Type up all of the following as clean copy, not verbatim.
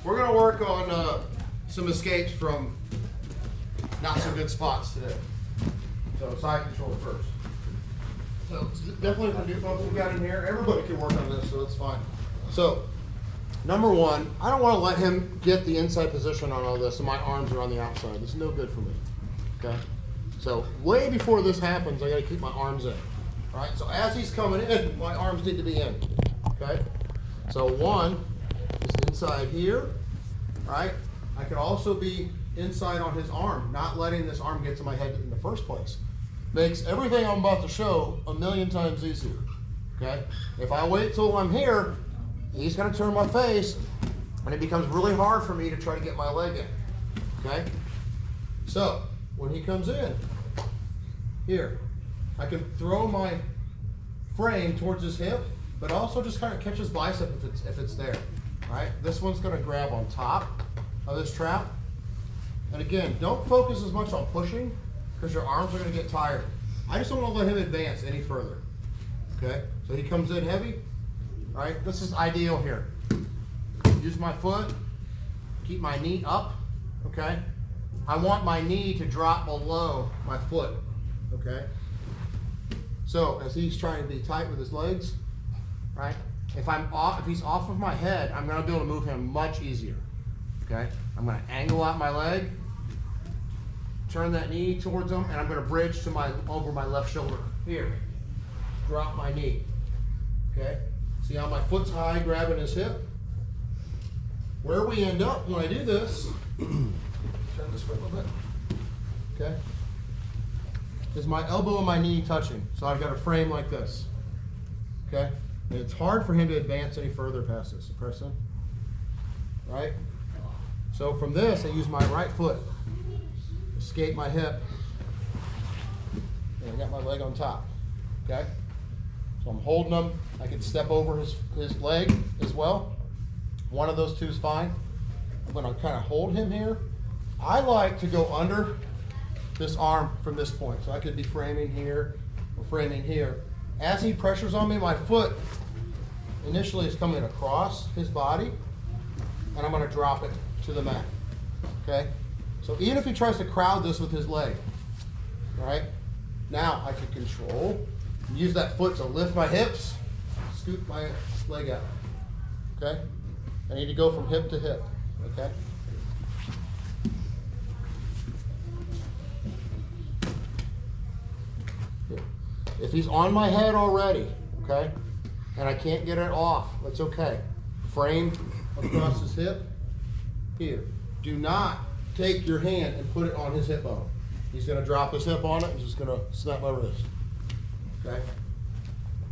We're gonna work on some escapes from not so good spots today. So side control first. So definitely for new folks we got in here, everybody can work on this, so it's fine. So number one, I don't want to let him get the inside position on all this, and my arms are on the outside. This is no good for me. Okay. So way before this happens, I got to keep my arms in. All right. So as he's coming in, my arms need to be in. Okay. So one is inside here. Right. I could also be inside on his arm, not letting this arm get to my head in the first place. Makes everything I'm about to show a million times easier. Okay. If I wait till I'm here, he's going to turn my face, and it becomes really hard for me to try to get my leg in. Okay. So when he comes in, here, I can throw my frame towards his hip, but also just kind of catch his bicep if it's there. All right. This one's going to grab on top of this trap. And again, don't focus as much on pushing because your arms are going to get tired. I just don't want to let him advance any further. Okay. So he comes in heavy. All right. This is ideal here. Use my foot. Keep my knee up. Okay. I want my knee to drop below my foot. Okay. So as he's trying to be tight with his legs, right? If he's off of my head, I'm going to be able to move him much easier. Okay. I'm going to angle out my leg, turn that knee towards him, and I'm going to bridge to over my left shoulder. Here. Drop my knee. Okay. See how my foot's high, grabbing his hip? Where we end up when I do this, turn this way a little bit. Okay. Is my elbow and my knee touching. So I've got a frame like this. Okay? And it's hard for him to advance any further past this. Press in. Right? So from this, I use my right foot. Escape my hip. And I got my leg on top. Okay? So I'm holding him. I can step over his leg as well. One of those two is fine. I'm going to kind of hold him here. I like to go under this arm from this point. So I could be framing here or framing here. As he pressures on me, my foot initially is coming across his body, and I'm going to drop it to the mat. Okay? So even if he tries to crowd this with his leg, all right? Now I can control, use that foot to lift my hips, scoot my leg out. Okay? I need to go from hip to hip. Okay? If he's on my head already, okay, and I can't get it off, that's okay. Frame across his hip. Here. Do not take your hand and put it on his hip bone. He's going to drop his hip on it. He's just going to snap my wrist. Okay?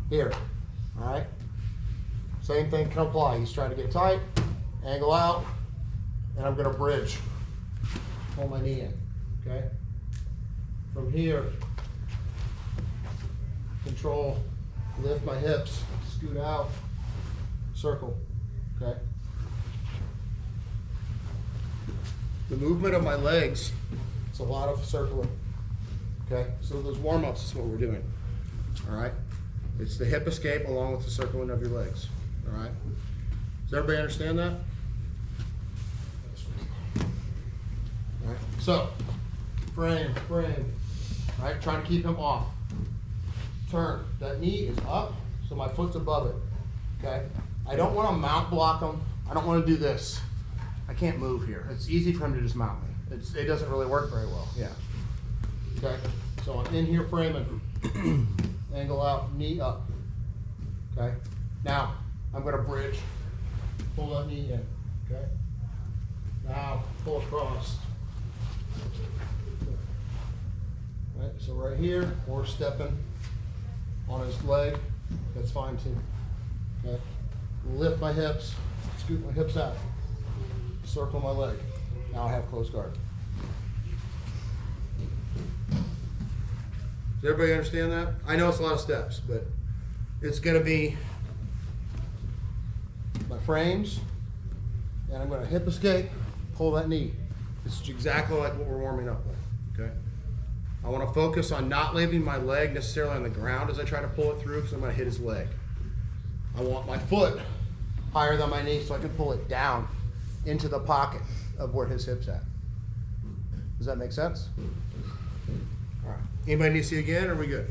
Here. All right? Same thing can apply. He's trying to get tight, angle out, and I'm going to bridge. Pull my knee in. Okay? From here, control, lift my hips, scoot out, circle. Okay? The movement of my legs, it's a lot of circling. Okay? So those warm-ups is what we're doing. All right? It's the hip escape along with the circling of your legs. All right? Does everybody understand that? All right. So, frame. All right? Trying to keep him off. Turn. That knee is up, so my foot's above it. Okay? I don't want to mount block him. I don't want to do this. I can't move here. It's easy for him to just mount me. It doesn't really work very well. Yeah. Okay? So I'm in here framing. Angle out, knee up. Okay? Now, I'm going to bridge. Pull that knee in. Okay? Now, pull across. Right, so right here, we're stepping on his leg. That's fine too. Okay? Lift my hips, scoot my hips out. Circle my leg. Now I have close guard. Does everybody understand that? I know it's a lot of steps, but it's going to be my frames, and I'm going to hip escape, pull that knee. This is exactly like what we're warming up with. Okay? I want to focus on not leaving my leg necessarily on the ground as I try to pull it through because I'm going to hit his leg. I want my foot higher than my knee so I can pull it down into the pocket of where his hip's at. Does that make sense? All right. Anybody need to see again, or are we good?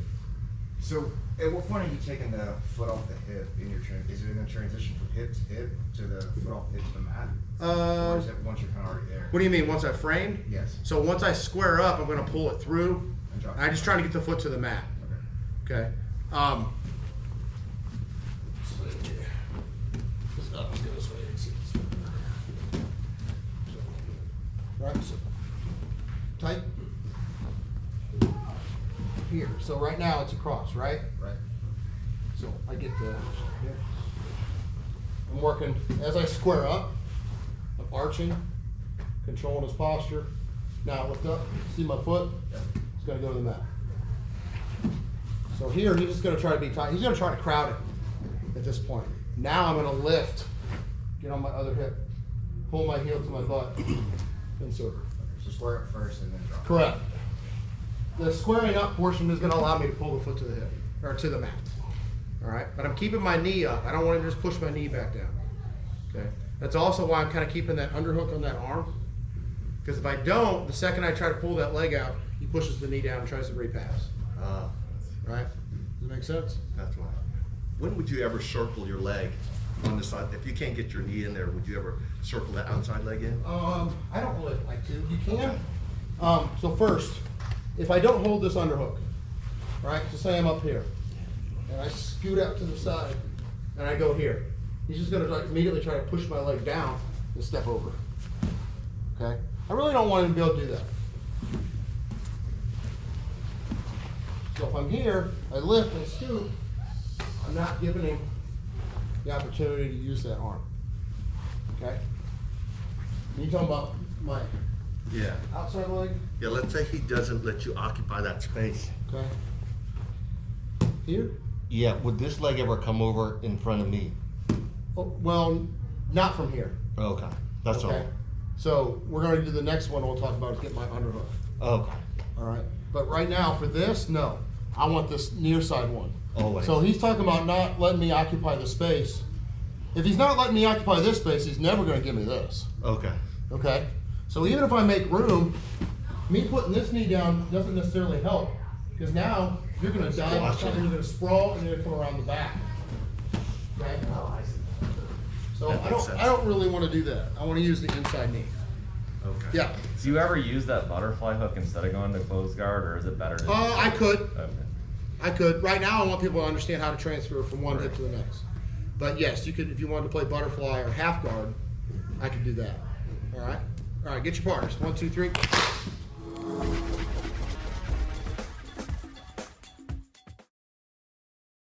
So, at what point are you taking the foot off the hip in your is it in a transition from hip to hip to the foot off the hip to the mat? Or is it once you're kind of already there? What do you mean, once I framed? Yes. So once I square up, I'm gonna pull it through. And drop it. I'm just trying to get the foot to the mat. Okay. Okay. Let's go this way. Right, so tight here. So right now it's across, right? Right. So I get the, I'm working, as I square up, I'm arching, controlling his posture. Now I lift up, see my foot? Yep. It's gonna go to the mat. So here, he's just gonna try to be tight. He's gonna try to crowd it at this point. Now I'm gonna lift, get on my other hip, pull my heel to my butt, and circle. So square up first and then drop. Correct. The squaring up portion is gonna allow me to pull the foot to the hip, or to the mat. All right, but I'm keeping my knee up. I don't want to just push my knee back down. Okay, that's also why I'm kind of keeping that underhook on that arm. Because if I don't, the second I try to pull that leg out, he pushes the knee down and tries to repass. Right? Does that make sense? That's why. When would you ever circle your leg on the side? If you can't get your knee in there, would you ever circle that outside leg in? I don't really like to. You can. So first, if I don't hold this underhook, right? So say I'm up here, and I scoot out to the side, and I go here. He's just gonna immediately try to push my leg down and step over. Okay? I really don't want him to be able to do that. So if I'm here, I lift and scoot, I'm not giving him the opportunity to use that arm. Okay? You talking about my Yeah. outside leg? Yeah, let's say he doesn't let you occupy that space. Okay. Here? Yeah, would this leg ever come over in front of me? Oh, well, not from here. Okay, that's Okay. all. So we're going to do the next one we'll talk about is get my underhook. Okay. All right. But right now for this, no. I want this near side one. Always. So he's talking about not letting me occupy the space. If he's not letting me occupy this space, he's never going to give me this. Okay. Okay? So even if I make room, me putting this knee down doesn't necessarily help. Because now you're going to dive Gotcha. and you're going to sprawl and you're going to come around the back. Okay? So That makes sense. I don't really want to do that. I want to use the inside knee. Okay. Yeah. Do you ever use that butterfly hook instead of going to closed guard, or is it better to? I could. Okay. I could. Right now, I want people to understand how to transfer from one hip to the next. But yes, you could, if you wanted to play butterfly or half guard, I could do that. All right? All right, get your partners. 1, 2, 3.